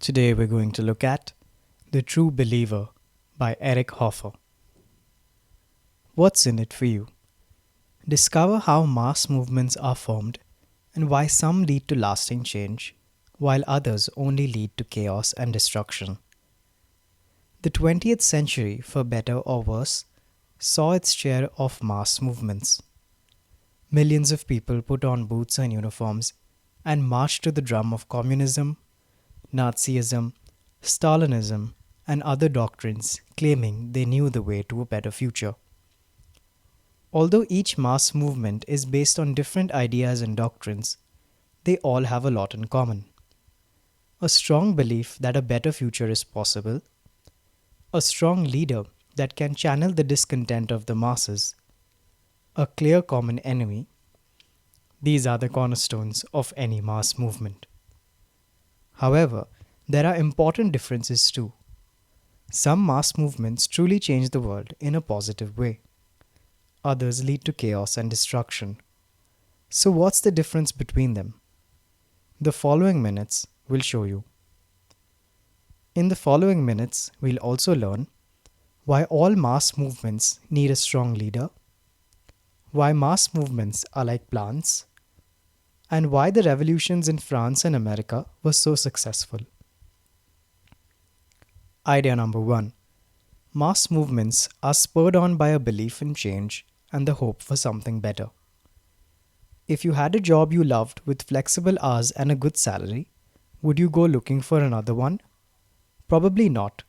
Today we're going to look at The True Believer by Eric Hoffer. What's in it for you? Discover how mass movements are formed and why some lead to lasting change, while others only lead to chaos and destruction. The 20th century, for better or worse, saw its share of mass movements. Millions of people put on boots and uniforms and marched to the drum of communism, Nazism, Stalinism, and other doctrines claiming they knew the way to a better future. Although each mass movement is based on different ideas and doctrines, they all have a lot in common. A strong belief that a better future is possible, a strong leader that can channel the discontent of the masses, a clear common enemy. These are the cornerstones of any mass movement. However, there are important differences too. Some mass movements truly change the world in a positive way. Others lead to chaos and destruction. So what's the difference between them? The following minutes will show you. In the following minutes, we'll also learn why all mass movements need a strong leader, why mass movements are like plants, and why the revolutions in France and America were so successful. Idea number 1. Mass movements are spurred on by a belief in change and the hope for something better. If you had a job you loved with flexible hours and a good salary, would you go looking for another one? Probably not.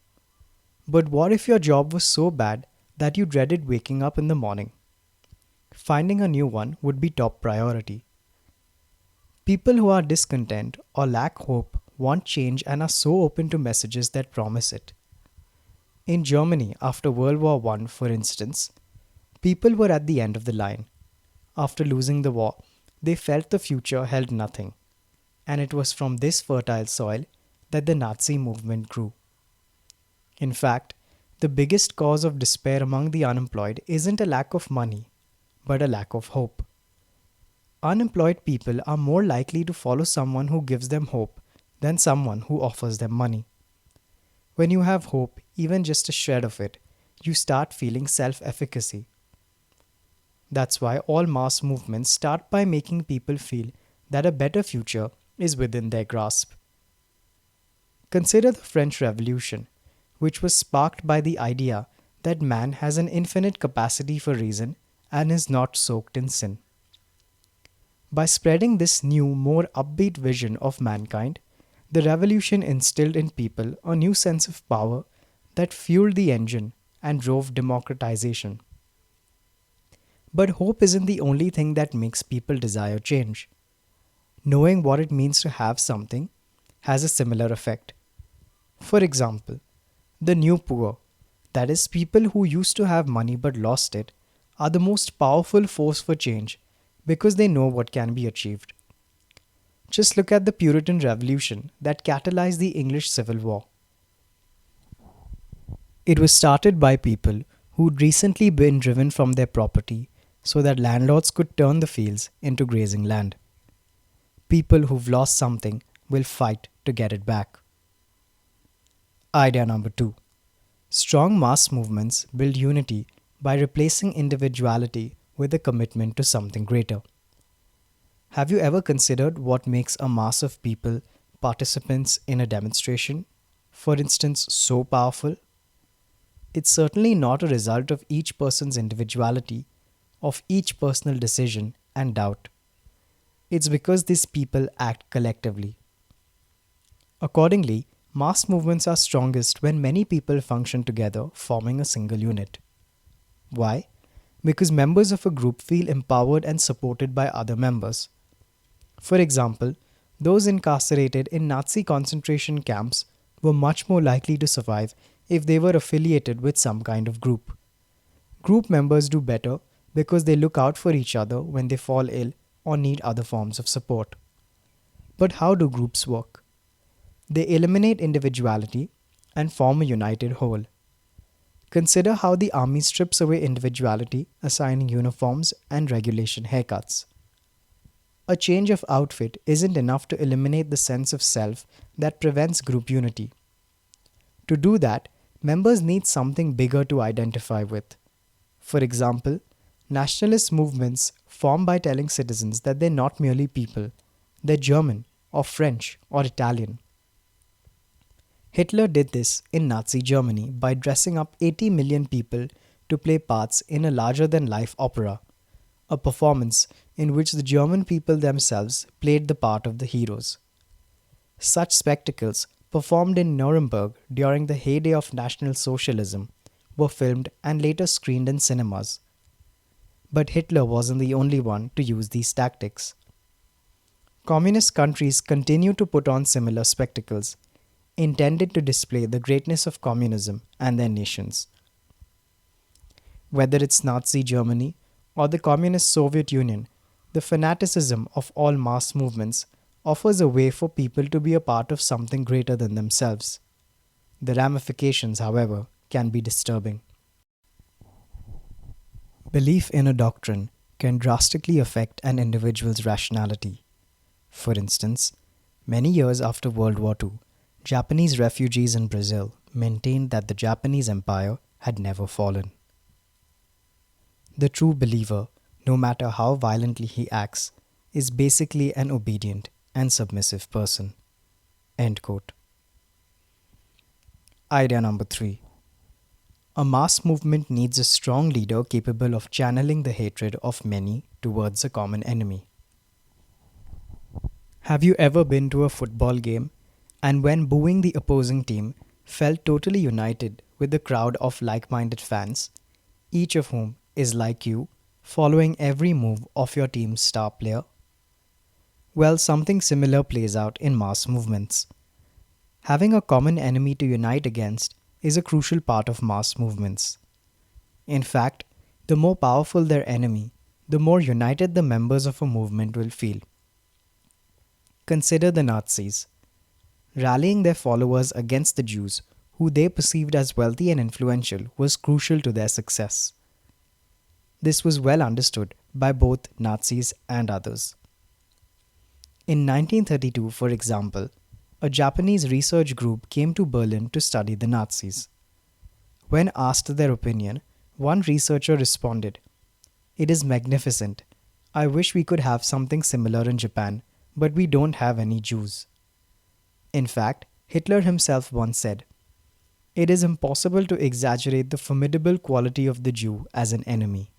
But what if your job was so bad that you dreaded waking up in the morning? Finding a new one would be top priority. People who are discontent or lack hope want change and are so open to messages that promise it. In Germany after World War I, for instance, people were at the end of the line. After losing the war, they felt the future held nothing, and it was from this fertile soil that the Nazi movement grew. In fact, the biggest cause of despair among the unemployed isn't a lack of money, but a lack of hope. Unemployed people are more likely to follow someone who gives them hope than someone who offers them money. When you have hope, even just a shred of it, you start feeling self-efficacy. That's why all mass movements start by making people feel that a better future is within their grasp. Consider the French Revolution, which was sparked by the idea that man has an infinite capacity for reason and is not soaked in sin. By spreading this new, more upbeat vision of mankind, the revolution instilled in people a new sense of power that fueled the engine and drove democratization. But hope isn't the only thing that makes people desire change. Knowing what it means to have something has a similar effect. For example, the new poor, that is, people who used to have money but lost it, are the most powerful force for change because they know what can be achieved. Just look at the Puritan Revolution that catalyzed the English Civil War. It was started by people who'd recently been driven from their property so that landlords could turn the fields into grazing land. People who've lost something will fight to get it back. Idea number 2. Strong mass movements build unity by replacing individuality with a commitment to something greater. Have you ever considered what makes a mass of people, participants in a demonstration, for instance, so powerful? It's certainly not a result of each person's individuality, of each personal decision and doubt. It's because these people act collectively. Accordingly, mass movements are strongest when many people function together, forming a single unit. Why? Because members of a group feel empowered and supported by other members. For example, those incarcerated in Nazi concentration camps were much more likely to survive if they were affiliated with some kind of group. Group members do better because they look out for each other when they fall ill or need other forms of support. But how do groups work? They eliminate individuality and form a united whole. Consider how the army strips away individuality, assigning uniforms and regulation haircuts. A change of outfit isn't enough to eliminate the sense of self that prevents group unity. To do that, members need something bigger to identify with. For example, nationalist movements form by telling citizens that they're not merely people, they're German, or French, or Italian. Hitler did this in Nazi Germany by dressing up 80 million people to play parts in a larger than life opera, a performance in which the German people themselves played the part of the heroes. Such spectacles, performed in Nuremberg during the heyday of National Socialism, were filmed and later screened in cinemas. But Hitler wasn't the only one to use these tactics. Communist countries continue to put on similar spectacles, intended to display the greatness of communism and their nations. Whether it's Nazi Germany or the Communist Soviet Union, the fanaticism of all mass movements offers a way for people to be a part of something greater than themselves. The ramifications, however, can be disturbing. Belief in a doctrine can drastically affect an individual's rationality. For instance, many years after World War II, Japanese refugees in Brazil maintained that the Japanese Empire had never fallen. The true believer, no matter how violently he acts, is basically an obedient and submissive person. End quote. Idea number 3. A mass movement needs a strong leader capable of channeling the hatred of many towards a common enemy. Have you ever been to a football game and when booing the opposing team felt totally united with the crowd of like-minded fans, each of whom is like you, following every move of your team's star player? Well, something similar plays out in mass movements. Having a common enemy to unite against is a crucial part of mass movements. In fact, the more powerful their enemy, the more united the members of a movement will feel. Consider the Nazis. Rallying their followers against the Jews, who they perceived as wealthy and influential, was crucial to their success. This was well understood by both Nazis and others. In 1932, for example, a Japanese research group came to Berlin to study the Nazis. When asked their opinion, one researcher responded, "It is magnificent. I wish we could have something similar in Japan, but we don't have any Jews." In fact, Hitler himself once said, "It is impossible to exaggerate the formidable quality of the Jew as an enemy."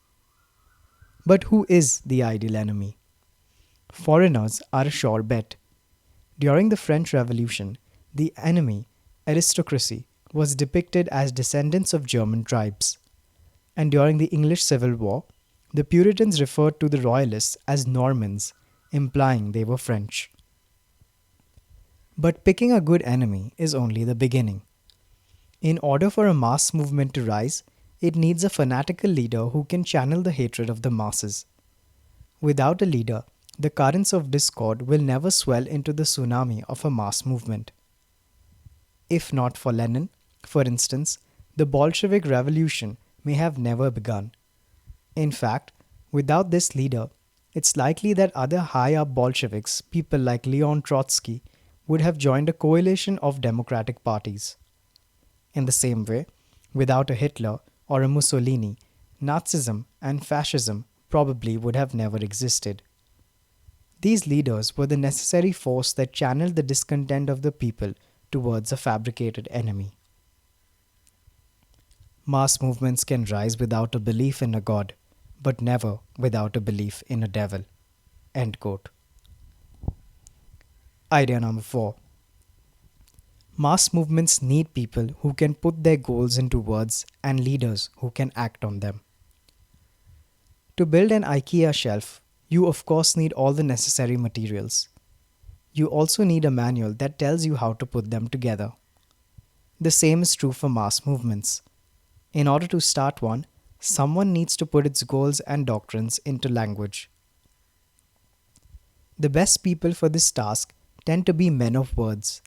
But who is the ideal enemy? Foreigners are a sure bet. During the French Revolution, the enemy, aristocracy, was depicted as descendants of German tribes. And during the English Civil War, the Puritans referred to the Royalists as Normans, implying they were French. But picking a good enemy is only the beginning. In order for a mass movement to rise, it needs a fanatical leader who can channel the hatred of the masses. Without a leader, the currents of discord will never swell into the tsunami of a mass movement. If not for Lenin, for instance, the Bolshevik Revolution may have never begun. In fact, without this leader, it's likely that other high-up Bolsheviks, people like Leon Trotsky, would have joined a coalition of democratic parties. In the same way, without a Hitler or a Mussolini, Nazism and fascism probably would have never existed. These leaders were the necessary force that channeled the discontent of the people towards a fabricated enemy. Mass movements can rise without a belief in a god, but never without a belief in a devil. End quote. Idea number 4. Mass movements need people who can put their goals into words and leaders who can act on them. To build an IKEA shelf, you of course need all the necessary materials. You also need a manual that tells you how to put them together. The same is true for mass movements. In order to start one, someone needs to put its goals and doctrines into language. The best people for this task tend to be men of words,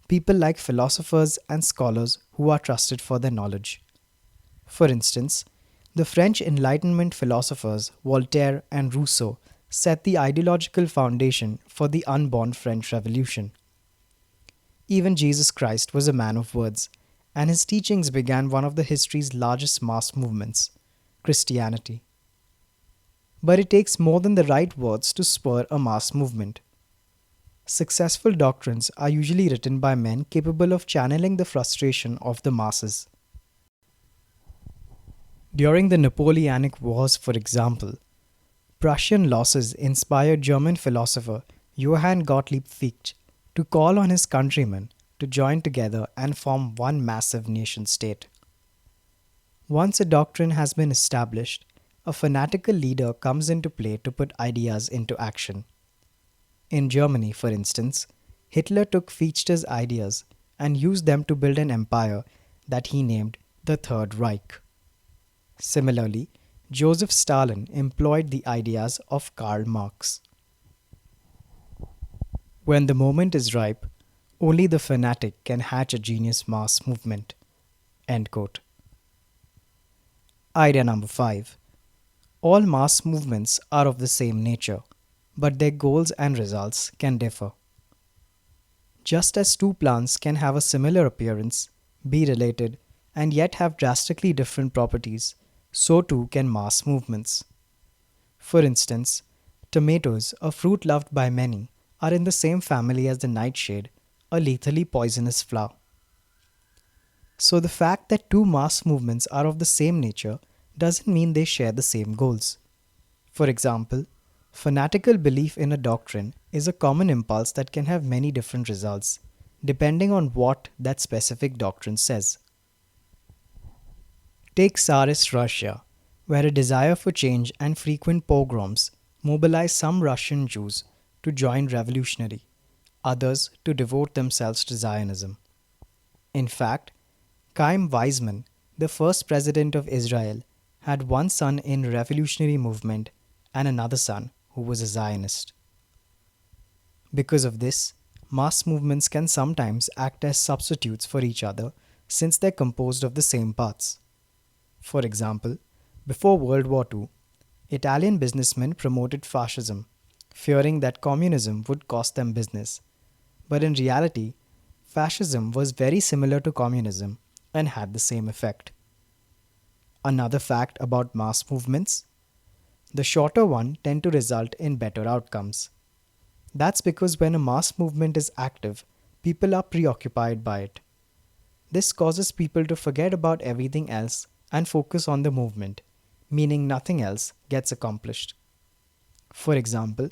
people like philosophers and scholars who are trusted for their knowledge. For instance, the French Enlightenment philosophers Voltaire and Rousseau set the ideological foundation for the unborn French Revolution. Even Jesus Christ was a man of words, and his teachings began one of the history's largest mass movements, Christianity. But it takes more than the right words to spur a mass movement. Successful doctrines are usually written by men capable of channeling the frustration of the masses. During the Napoleonic Wars, for example, Prussian losses inspired German philosopher Johann Gottlieb Fichte to call on his countrymen to join together and form one massive nation state. Once a doctrine has been established, a fanatical leader comes into play to put ideas into action. In Germany, for instance, Hitler took Fichte's ideas and used them to build an empire that he named the Third Reich. Similarly, Joseph Stalin employed the ideas of Karl Marx. When the moment is ripe, only the fanatic can hatch a genius mass movement. End quote. Idea number 5. All mass movements are of the same nature, but their goals and results can differ. Just as two plants can have a similar appearance, be related, and yet have drastically different properties, so too can mass movements. For instance, tomatoes, a fruit loved by many, are in the same family as the nightshade, a lethally poisonous flower. So the fact that two mass movements are of the same nature doesn't mean they share the same goals. For example, fanatical belief in a doctrine is a common impulse that can have many different results, depending on what that specific doctrine says. Take Tsarist Russia, where a desire for change and frequent pogroms mobilized some Russian Jews to join revolutionary, others to devote themselves to Zionism. In fact, Chaim Weizmann, the first president of Israel, had one son in revolutionary movement and another son who was a Zionist. Because of this, mass movements can sometimes act as substitutes for each other since they're composed of the same parts. For example, before World War II, Italian businessmen promoted fascism, fearing that communism would cost them business. But in reality, fascism was very similar to communism and had the same effect. Another fact about mass movements: the shorter one tend to result in better outcomes. That's because when a mass movement is active, people are preoccupied by it. This causes people to forget about everything else and focus on the movement, meaning nothing else gets accomplished. For example,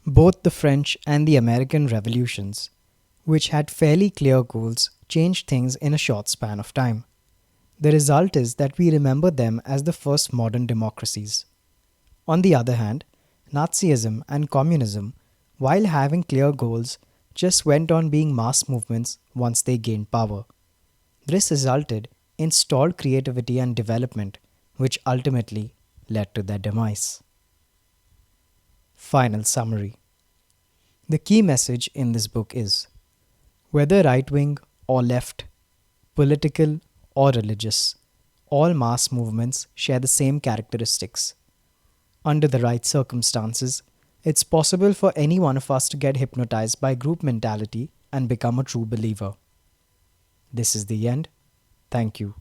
both the French and the American revolutions, which had fairly clear goals, changed things in a short span of time. The result is that we remember them as the first modern democracies. On the other hand, Nazism and communism, while having clear goals, just went on being mass movements once they gained power. This resulted in stalled creativity and development, which ultimately led to their demise. Final summary. The key message in this book is: whether right-wing or left, political or religious, all mass movements share the same characteristics. Under the right circumstances, it's possible for any one of us to get hypnotized by group mentality and become a true believer. This is the end. Thank you.